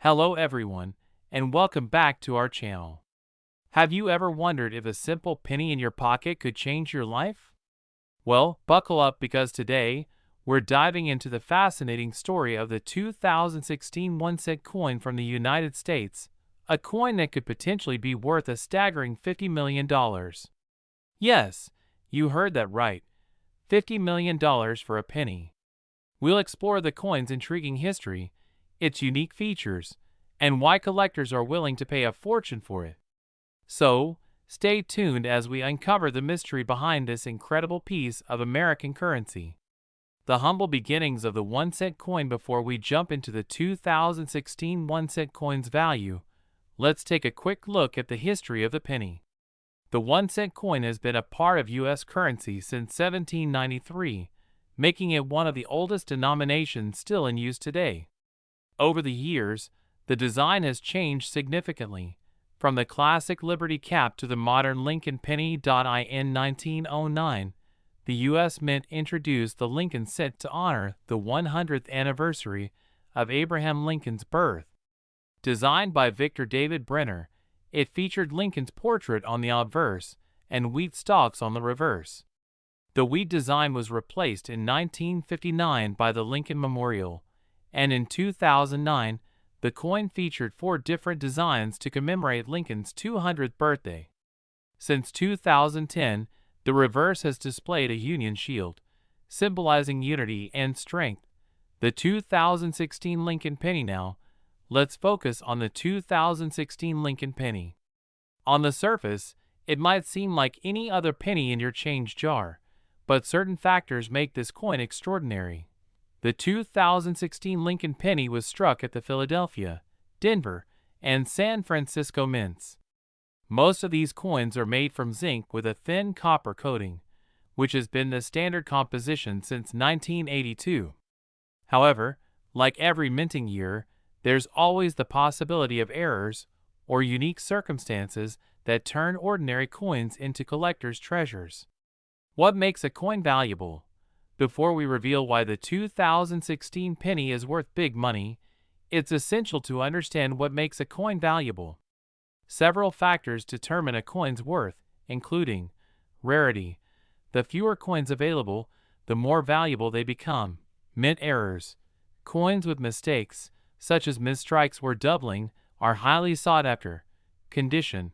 Hello everyone, and welcome back to our channel. Have you ever wondered if a simple penny in your pocket could change your life? Well, buckle up because today, we're diving into the fascinating story of the 2016 1-cent coin from the United States, a coin that could potentially be worth a staggering $50 million. Yes, you heard that right, $50 million for a penny. We'll explore the coin's intriguing history, its unique features, and why collectors are willing to pay a fortune for it. So, stay tuned as we uncover the mystery behind this incredible piece of American currency. The humble beginnings of the 1-cent coin. Before we jump into the 2016 1-cent coin's value, let's take a quick look at the history of the penny. The 1-cent coin has been a part of U.S. currency since 1793, making it one of the oldest denominations still in use today. Over the years, the design has changed significantly, from the classic Liberty cap to the modern Lincoln penny. In 1909, the U.S. Mint introduced the Lincoln cent to honor the 100th anniversary of Abraham Lincoln's birth. Designed by Victor David Brenner, it featured Lincoln's portrait on the obverse and wheat stalks on the reverse. The wheat design was replaced in 1959 by the Lincoln Memorial, and in 2009, the coin featured 4 different designs to commemorate Lincoln's 200th birthday. Since 2010, the reverse has displayed a Union shield, symbolizing unity and strength. The 2016 Lincoln penny. Now, let's focus on the 2016 Lincoln penny. On the surface, it might seem like any other penny in your change jar, but certain factors make this coin extraordinary. The 2016 Lincoln penny was struck at the Philadelphia, Denver, and San Francisco mints. Most of these coins are made from zinc with a thin copper coating, which has been the standard composition since 1982. However, like every minting year, there's always the possibility of errors or unique circumstances that turn ordinary coins into collector's treasures. What makes a coin valuable? Before we reveal why the 2016 penny is worth big money, it's essential to understand what makes a coin valuable. Several factors determine a coin's worth, including rarity. The fewer coins available, the more valuable they become. Mint errors. Coins with mistakes, such as misstrikes or doubling, are highly sought after. Condition.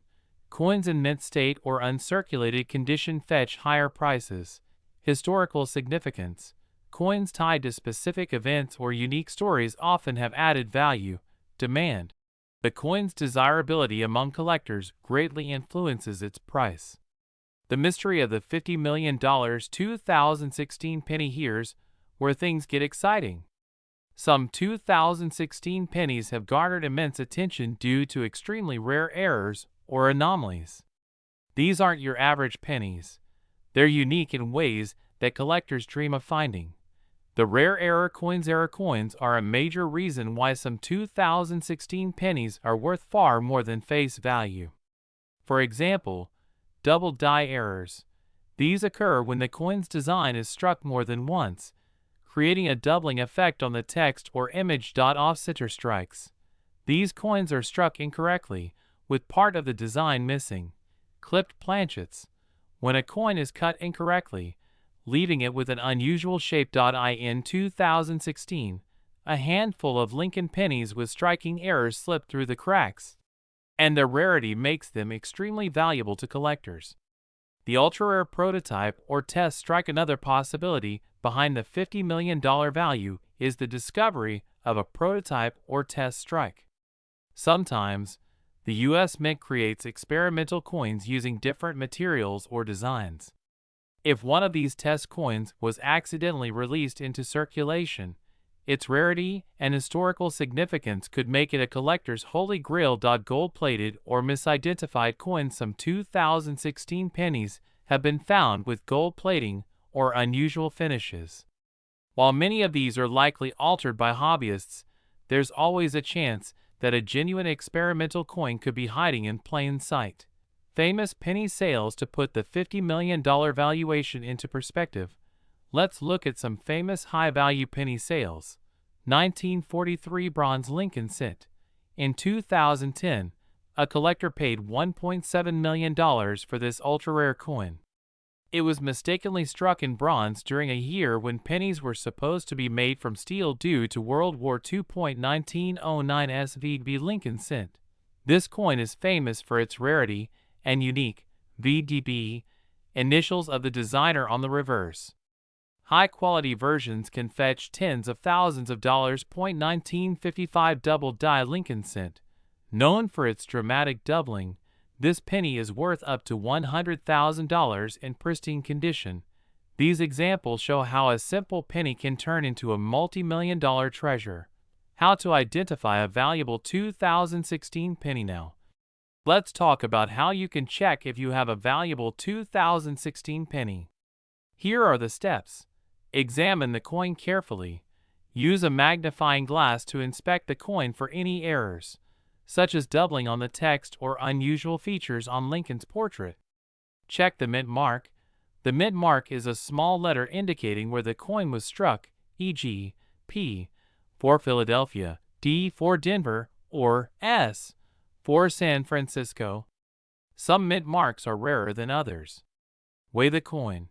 Coins in mint state or uncirculated condition fetch higher prices. Historical significance. Coins tied to specific events or unique stories often have added value. Demand. The coin's desirability among collectors greatly influences its price. The mystery of the $50 million 2016 penny. Here's where things get exciting. Some 2016 pennies have garnered immense attention due to extremely rare errors or anomalies. These aren't your average pennies. They're unique in ways that collectors dream of finding. The rare error coins are a major reason why some 2016 pennies are worth far more than face value. For example, double die errors. These occur when the coin's design is struck more than once, creating a doubling effect on the text or image. Offsetter strikes. These coins are struck incorrectly, with part of the design missing. Clipped planchets. When a coin is cut incorrectly, leaving it with an unusual shape. In 2016, a handful of Lincoln pennies with striking errors slipped through the cracks, and their rarity makes them extremely valuable to collectors. The ultra-rare prototype or test strike. Another possibility behind the $50 million value is the discovery of a prototype or test strike. Sometimes, the U.S. Mint creates experimental coins using different materials or designs. If one of these test coins was accidentally released into circulation, its rarity and historical significance could make it a collector's holy grail. Gold-plated or misidentified coins. Some 2016 pennies have been found with gold plating or unusual finishes. While many of these are likely altered by hobbyists, there's always a chance that a genuine experimental coin could be hiding in plain sight. Famous penny sales. To put the $50 million valuation into perspective, let's look at some famous high-value penny sales. 1943 bronze Lincoln cent. In 2010, a collector paid $1.7 million for this ultra-rare coin. It was mistakenly struck in bronze during a year when pennies were supposed to be made from steel due to World War II. 1909 SVB Lincoln cent. This coin is famous for its rarity and unique VDB initials of the designer on the reverse. High-quality versions can fetch tens of thousands of dollars. 1955 Double Die Lincoln cent. Known for its dramatic doubling, this penny is worth up to $100,000 in pristine condition. These examples show how a simple penny can turn into a multi-million-dollar treasure. How to identify a valuable 2016 penny now. Let's talk about how you can check if you have a valuable 2016 penny. Here are the steps. Examine the coin carefully. Use a magnifying glass to inspect the coin for any errors, such as doubling on the text or unusual features on Lincoln's portrait. Check the mint mark. The mint mark is a small letter indicating where the coin was struck, e.g., P for Philadelphia, D for Denver, or S for San Francisco. Some mint marks are rarer than others. Weigh the coin.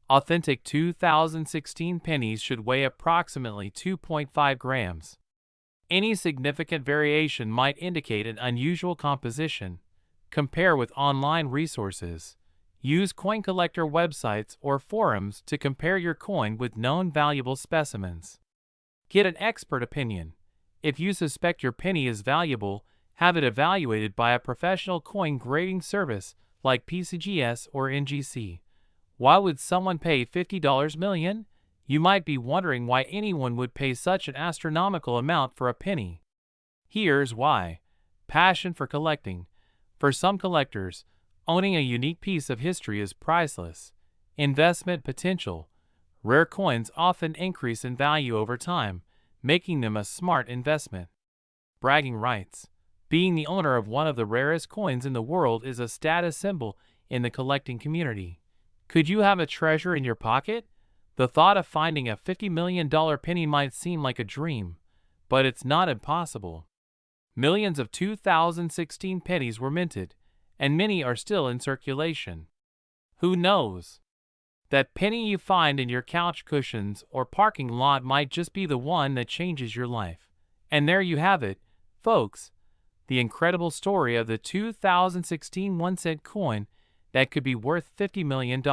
Authentic 2016 pennies should weigh approximately 2.5 grams. Any significant variation might indicate an unusual composition. Compare with online resources. Use coin collector websites or forums to compare your coin with known valuable specimens. Get an expert opinion. If you suspect your penny is valuable, have it evaluated by a professional coin grading service like PCGS or NGC. Why would someone pay $50 million? You might be wondering why anyone would pay such an astronomical amount for a penny. Here's why. Passion for collecting. For some collectors, owning a unique piece of history is priceless. Investment potential. Rare coins often increase in value over time, making them a smart investment. Bragging rights. Being the owner of one of the rarest coins in the world is a status symbol in the collecting community. Could you have a treasure in your pocket? The thought of finding a $50 million penny might seem like a dream, but it's not impossible. Millions of 2016 pennies were minted, and many are still in circulation. Who knows? That penny you find in your couch cushions or parking lot might just be the one that changes your life. And there you have it, folks. The incredible story of the 2016 1-cent coin that could be worth $50 million.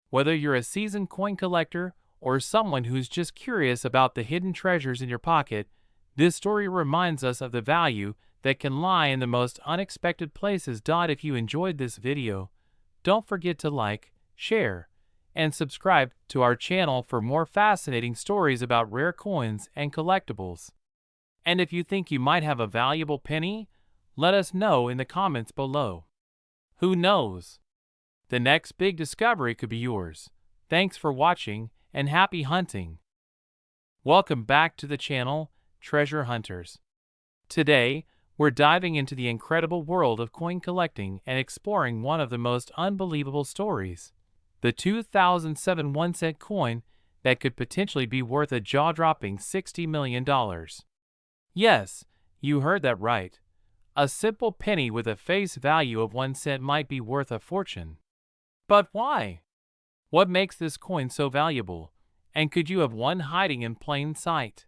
Whether you're a seasoned coin collector or someone who's just curious about the hidden treasures in your pocket, this story reminds us of the value that can lie in the most unexpected places. If you enjoyed this video, don't forget to like, share, and subscribe to our channel for more fascinating stories about rare coins and collectibles. And if you think you might have a valuable penny, let us know in the comments below. Who knows? The next big discovery could be yours. Thanks for watching and happy hunting. Welcome back to the channel, Treasure Hunters. Today, we're diving into the incredible world of coin collecting and exploring one of the most unbelievable stories. The 2007 1-cent coin that could potentially be worth a jaw-dropping $60 million. Yes, you heard that right. A simple penny with a face value of 1 cent might be worth a fortune. But why? What makes this coin so valuable? And could you have one hiding in plain sight?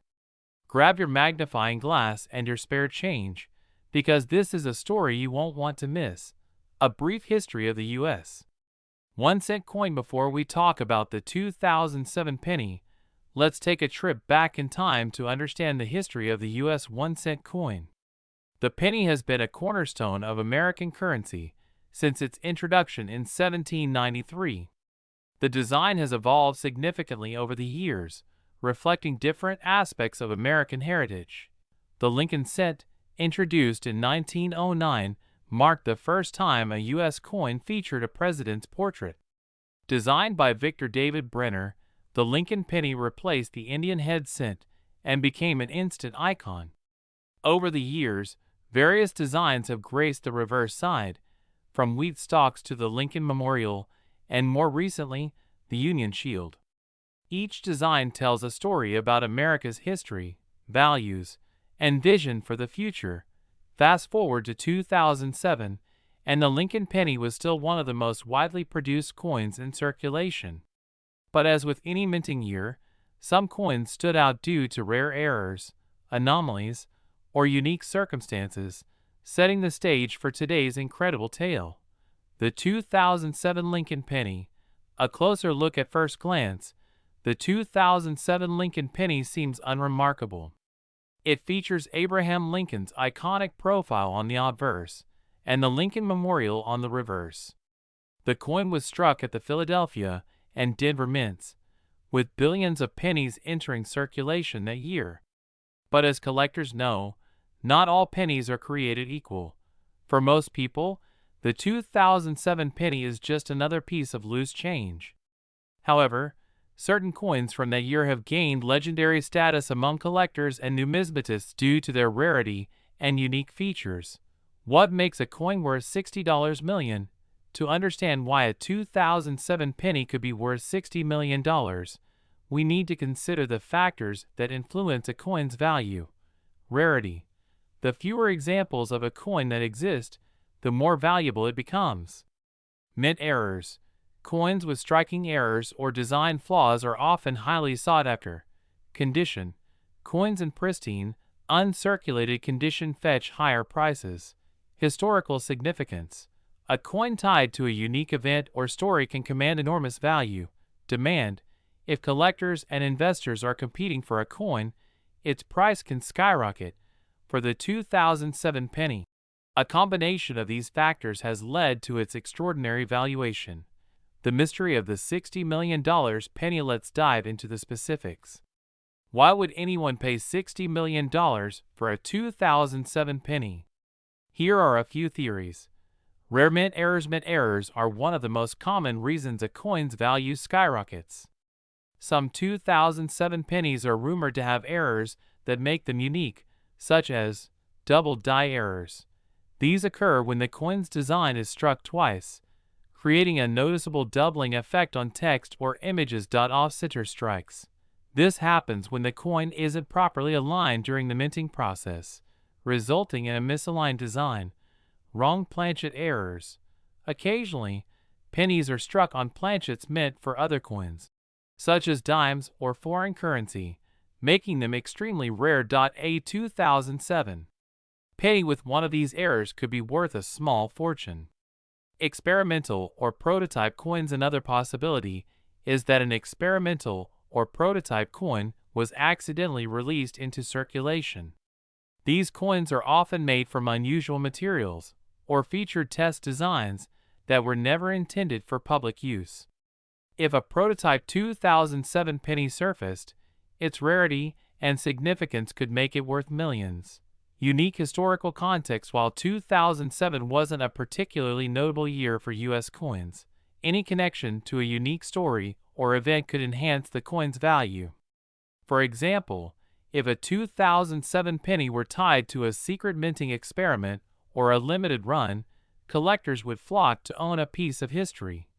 Grab your magnifying glass and your spare change, because this is a story you won't want to miss. A brief history of the U.S. 1-cent coin. Before we talk about the 2007 penny, let's take a trip back in time to understand the history of the U.S. 1-cent coin. The penny has been a cornerstone of American currency since its introduction in 1793. The design has evolved significantly over the years, reflecting different aspects of American heritage. The Lincoln cent, introduced in 1909, marked the first time a U.S. coin featured a president's portrait. Designed by Victor David Brenner, the Lincoln penny replaced the Indian head cent and became an instant icon. Over the years, various designs have graced the reverse side, from wheat stalks to the Lincoln Memorial, and more recently, the Union Shield. Each design tells a story about America's history, values, and vision for the future. Fast forward to 2007, and the Lincoln penny was still one of the most widely produced coins in circulation. But as with any minting year, some coins stood out due to rare errors, anomalies, or unique circumstances, setting the stage for today's incredible tale. The 2007 Lincoln penny. A closer look at first glance, the 2007 Lincoln penny seems unremarkable. It features Abraham Lincoln's iconic profile on the obverse, and the Lincoln Memorial on the reverse. The coin was struck at the Philadelphia and Denver mints, with billions of pennies entering circulation that year. But as collectors know, not all pennies are created equal. For most people, the 2007 penny is just another piece of loose change. However, certain coins from that year have gained legendary status among collectors and numismatists due to their rarity and unique features. What makes a coin worth $60 million? To understand why a 2007 penny could be worth $60 million, we need to consider the factors that influence a coin's value. Rarity. The fewer examples of a coin that exist, the more valuable it becomes. Mint errors. Coins with striking errors or design flaws are often highly sought after. Condition. Coins in pristine, uncirculated condition fetch higher prices. Historical significance. A coin tied to a unique event or story can command enormous value. Demand. If collectors and investors are competing for a coin, its price can skyrocket. For the 2007 penny, a combination of these factors has led to its extraordinary valuation. The mystery of the $60 million penny. Let's dive into the specifics. Why would anyone pay $60 million for a 2007 penny? Here are a few theories. Rare mint errors. Mint errors are one of the most common reasons a coin's value skyrockets. Some 2007 pennies are rumored to have errors that make them unique, such as double die errors. These occur when the coin's design is struck twice, creating a noticeable doubling effect on text or images. Off-center strikes. This happens when the coin isn't properly aligned during the minting process, resulting in a misaligned design. Wrong planchet errors. Occasionally, pennies are struck on planchets meant for other coins, such as dimes or foreign currency, making them extremely rare. A 2007 penny with one of these errors could be worth a small fortune. Experimental or prototype coins. Another possibility is that an experimental or prototype coin was accidentally released into circulation. These coins are often made from unusual materials or featured test designs that were never intended for public use. If a prototype 2007 penny surfaced, its rarity and significance could make it worth millions. Unique historical context. While 2007 wasn't a particularly notable year for U.S. coins, any connection to a unique story or event could enhance the coin's value. For example, if a 2007 penny were tied to a secret minting experiment or a limited run, collectors would flock to own a piece of history.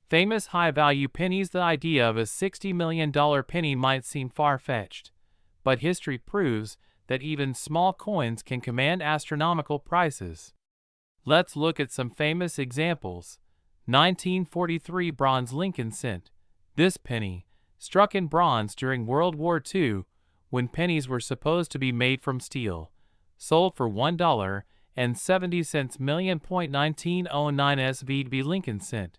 Famous high-value pennies. The idea of a $60 million penny might seem far-fetched, but history proves that even small coins can command astronomical prices. Let's look at some famous examples. 1943 bronze Lincoln cent. This penny, struck in bronze during World War II, when pennies were supposed to be made from steel, sold for $1.70 million. 1909 SVB Lincoln cent.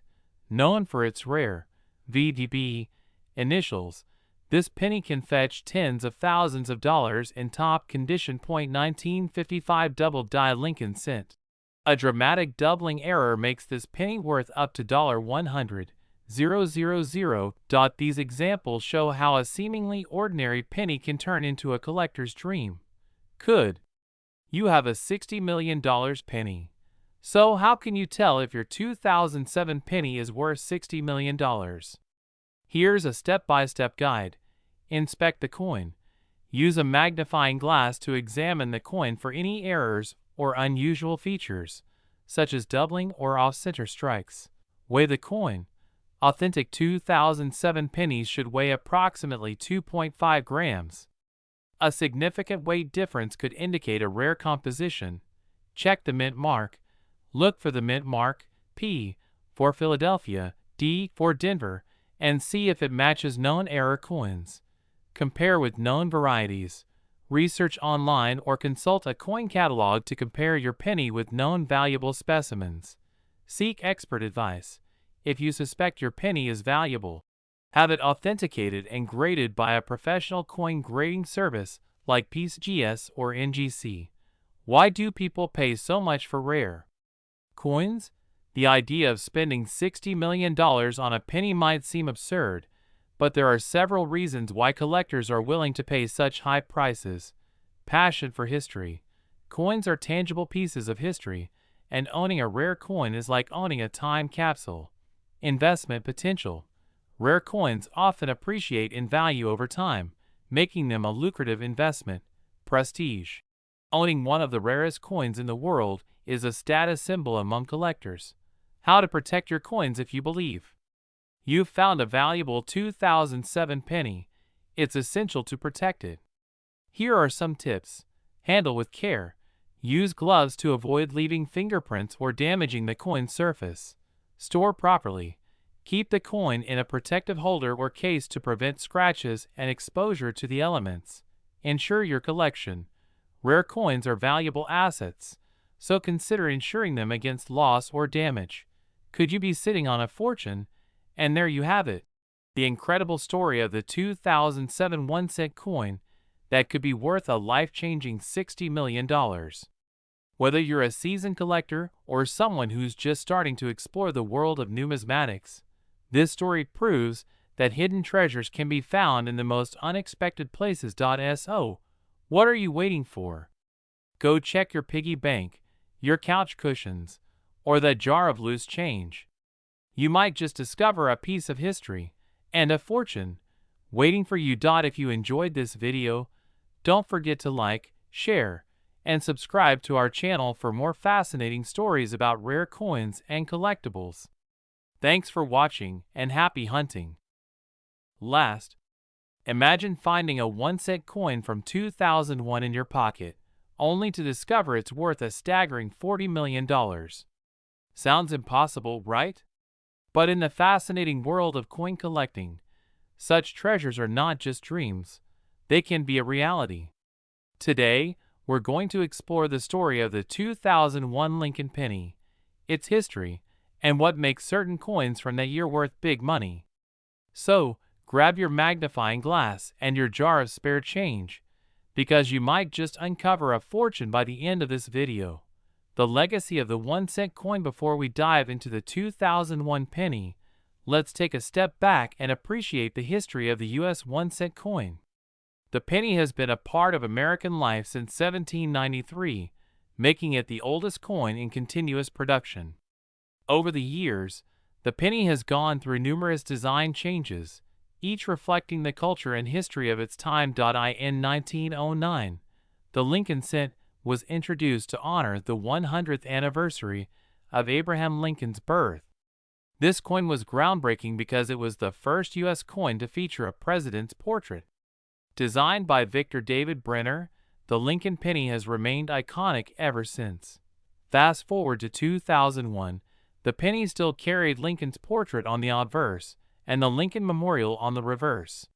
Known for its rare VDB initials, this penny can fetch tens of thousands of dollars in top condition. 1955 double die Lincoln cent. A dramatic doubling error makes this penny worth up to $100,000. These examples show how a seemingly ordinary penny can turn into a collector's dream. Could you have a $60 million penny? So how can you tell if your 2007 penny is worth $60 million? Here's a step-by-step guide. Inspect the coin. Use a magnifying glass to examine the coin for any errors or unusual features, such as doubling or off-center strikes. Weigh the coin. Authentic 2007 pennies should weigh approximately 2.5 grams. A significant weight difference could indicate a rare composition. Check the mint mark. Look for the mint mark, P for Philadelphia, D for Denver, and see if it matches known error coins. Compare with known varieties. Research online or consult a coin catalog to compare your penny with known valuable specimens. Seek expert advice. If you suspect your penny is valuable, have it authenticated and graded by a professional coin grading service like PCGS or NGC. Why do people pay so much for rare coins? The idea of spending $60 million on a penny might seem absurd, but there are several reasons why collectors are willing to pay such high prices. Passion for history. Coins are tangible pieces of history, and owning a rare coin is like owning a time capsule. Investment potential. Rare coins often appreciate in value over time, making them a lucrative investment. Prestige. Owning one of the rarest coins in the world is a status symbol among collectors. How to protect your coins if you believe you've found a valuable 2007 penny. It's essential to protect it. Here are some tips. Handle with care. Use gloves to avoid leaving fingerprints or damaging the coin surface. Store properly. Keep the coin in a protective holder or case to prevent scratches and exposure to the elements. Ensure your collection. Rare coins are valuable assets, so consider insuring them against loss or damage. Could you be sitting on a fortune? And there you have it. The incredible story of the 2007 1-cent coin that could be worth a life-changing $60 million. Whether you're a seasoned collector or someone who's just starting to explore the world of numismatics, this story proves that hidden treasures can be found in the most unexpected places. So, what are you waiting for? Go check your piggy bank, your couch cushions, or that jar of loose change. You might just discover a piece of history and a fortune waiting for you. If you enjoyed this video, don't forget to like, share, and subscribe to our channel for more fascinating stories about rare coins and collectibles. Thanks for watching and happy hunting. Last, imagine finding a 1-cent coin from 2001 in your pocket, only to discover it's worth a staggering $40 million. Sounds impossible, right? But in the fascinating world of coin collecting, such treasures are not just dreams, they can be a reality. Today, we're going to explore the story of the 2001 Lincoln penny, its history, and what makes certain coins from that year worth big money. So, grab your magnifying glass and your jar of spare change, because you might just uncover a fortune by the end of this video. The legacy of the 1-cent coin. Before we dive into the 2001 penny, let's take a step back and appreciate the history of the U.S. 1-cent coin. The penny has been a part of American life since 1793, making it the oldest coin in continuous production. Over the years, the penny has gone through numerous design changes, each reflecting the culture and history of its time. In 1909, the Lincoln cent was introduced to honor the 100th anniversary of Abraham Lincoln's birth. This coin was groundbreaking because it was the first U.S. coin to feature a president's portrait. Designed by Victor David Brenner, the Lincoln penny has remained iconic ever since. Fast forward to 2001, the penny still carried Lincoln's portrait on the obverse and the Lincoln Memorial on the reverse.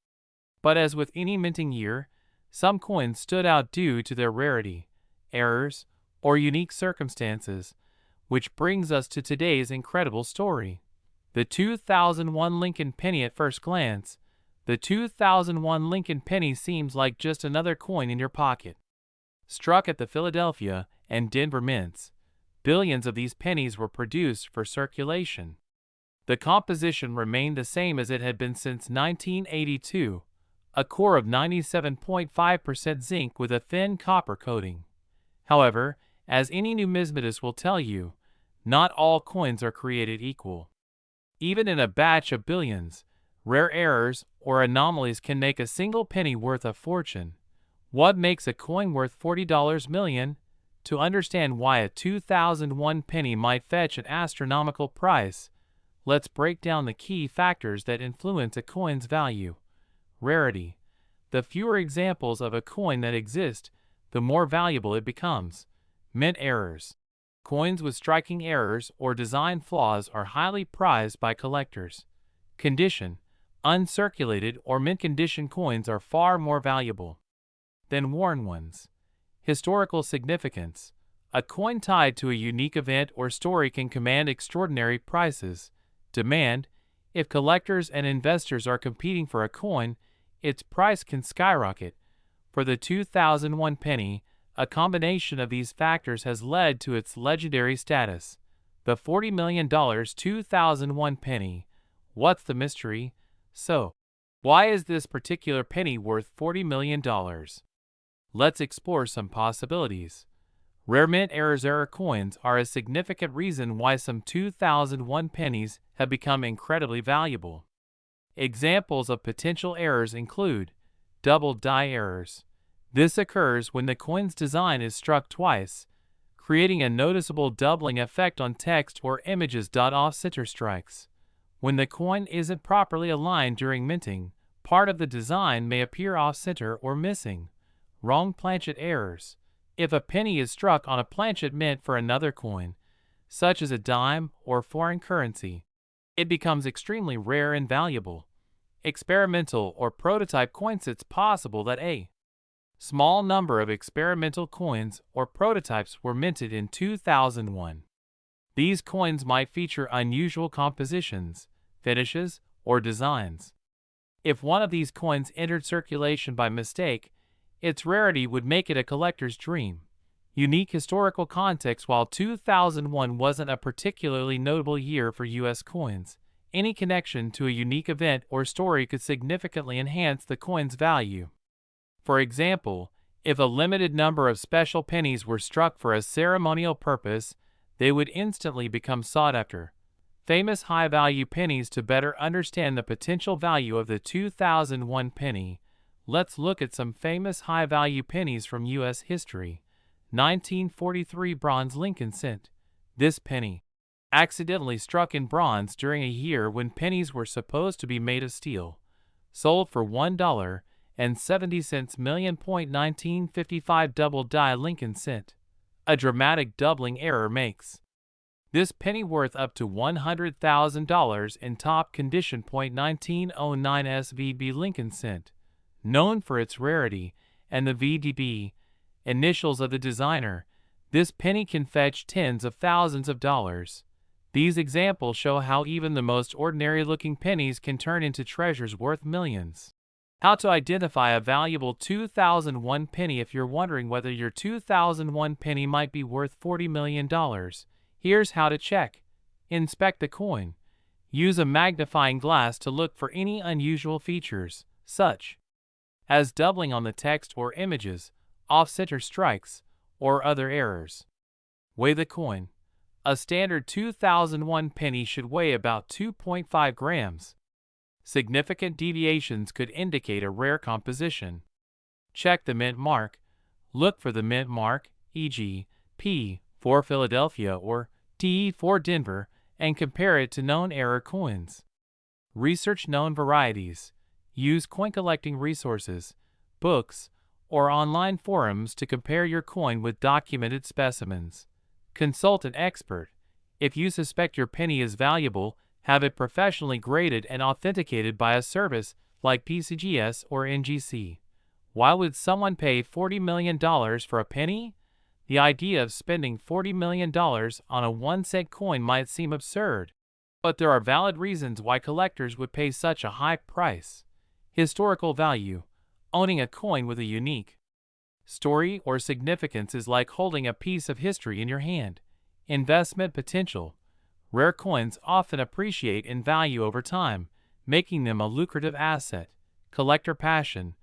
But as with any minting year, some coins stood out due to their rarity, errors, or unique circumstances, which brings us to today's incredible story. The 2001 Lincoln penny. At first glance, the 2001 Lincoln penny seems like just another coin in your pocket. Struck at the Philadelphia and Denver mints, billions of these pennies were produced for circulation. The composition remained the same as it had been since 1982, a core of 97.5% zinc with a thin copper coating. However, as any numismatist will tell you, not all coins are created equal. Even in a batch of billions, rare errors or anomalies can make a single penny worth a fortune. What makes a coin worth $40 million? To understand why a 2001 penny might fetch an astronomical price, let's break down the key factors that influence a coin's value. Rarity. The fewer examples of a coin that exist, the more valuable it becomes. Mint errors. Coins with striking errors or design flaws are highly prized by collectors. Condition. Uncirculated or mint condition coins are far more valuable than worn ones. Historical significance. A coin tied to a unique event or story can command extraordinary prices. Demand. If collectors and investors are competing for a coin, its price can skyrocket. For the 2001 penny, a combination of these factors has led to its legendary status. The $40 million 2001 penny. What's the mystery? So, why is this particular penny worth $40 million? Let's explore some possibilities. Rare mint error coins are a significant reason why some 2001 pennies have become incredibly valuable. Examples of potential errors include double die errors. This occurs when the coin's design is struck twice, creating a noticeable doubling effect on text or images. Off-center strikes. When the coin isn't properly aligned during minting, part of the design may appear off-center or missing. Wrong planchet errors. If a penny is struck on a planchet meant for another coin, such as a dime or foreign currency, it becomes extremely rare and valuable. Experimental or prototype coins. It's possible that a small number of experimental coins or prototypes were minted in 2001. These coins might feature unusual compositions, finishes, or designs. If one of these coins entered circulation by mistake, its rarity would make it a collector's dream. Unique historical context. While 2001 wasn't a particularly notable year for U.S. coins, any connection to a unique event or story could significantly enhance the coin's value. For example, if a limited number of special pennies were struck for a ceremonial purpose, they would instantly become sought after. Famous high-value pennies. To better understand the potential value of the 2001 penny, let's look at some famous high-value pennies from U.S. history. 1943 bronze Lincoln cent. This penny accidentally struck in bronze during a year when pennies were supposed to be made of steel. Sold for $1.70 million. 1955 double die Lincoln cent. A dramatic doubling error makes this penny worth up to $100,000 in top condition. 1909 SVB Lincoln cent. Known for its rarity and the VDB initials of the designer, this penny can fetch tens of thousands of dollars. These examples show how even the most ordinary-looking pennies can turn into treasures worth millions. How to identify a valuable 2001 penny. If you're wondering whether your 2001 penny might be worth $40 million, here's how to check. Inspect the coin. Use a magnifying glass to look for any unusual features, such as doubling on the text or images, off-center strikes, or other errors. Weigh the coin. A standard 2001 penny should weigh about 2.5 grams. Significant deviations could indicate a rare composition. Check the mint mark. Look for the mint mark, e.g., P for Philadelphia or D for Denver, and compare it to known error coins. Research known varieties. Use coin collecting resources, books, or online forums to compare your coin with documented specimens. Consult an expert. If you suspect your penny is valuable, have it professionally graded and authenticated by a service like PCGS or NGC. Why would someone pay $40 million for a penny? The idea of spending $40 million on a 1-cent coin might seem absurd, but there are valid reasons why collectors would pay such a high price. Historical value. Owning a coin with a unique story or significance is like holding a piece of history in your hand. Investment potential. Rare coins often appreciate in value over time, making them a lucrative asset. Collector passion.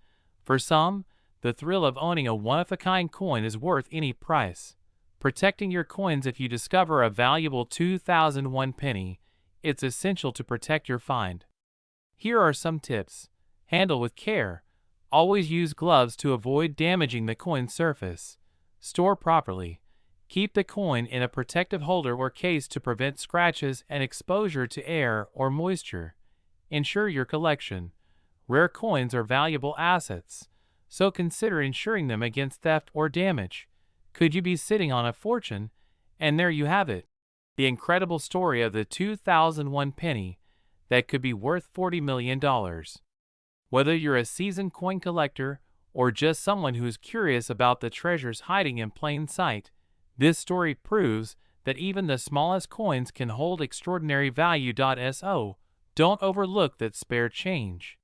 For some, the thrill of owning a one-of-a-kind coin is worth any price. Protecting your coins. If you discover a valuable 2001 penny, it's essential to protect your find. Here are some tips. Handle with care. Always use gloves to avoid damaging the coin surface. Store properly. Keep the coin in a protective holder or case to prevent scratches and exposure to air or moisture. Ensure your collection. Rare coins are valuable assets, so consider insuring them against theft or damage. Could you be sitting on a fortune? And there you have it. The incredible story of the 2001 penny that could be worth $40 million. Whether you're a seasoned coin collector or just someone who's curious about the treasures hiding in plain sight, this story proves that even the smallest coins can hold extraordinary value. So, don't overlook that spare change.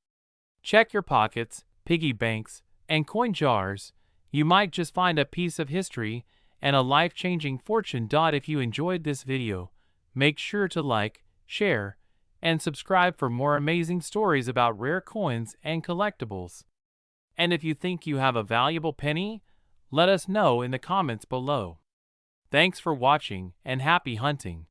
Check your pockets, piggy banks, and coin jars. You might just find a piece of history and a life-changing fortune. If you enjoyed this video, make sure to like, share, and subscribe for more amazing stories about rare coins and collectibles. And if you think you have a valuable penny, let us know in the comments below. Thanks for watching and happy hunting.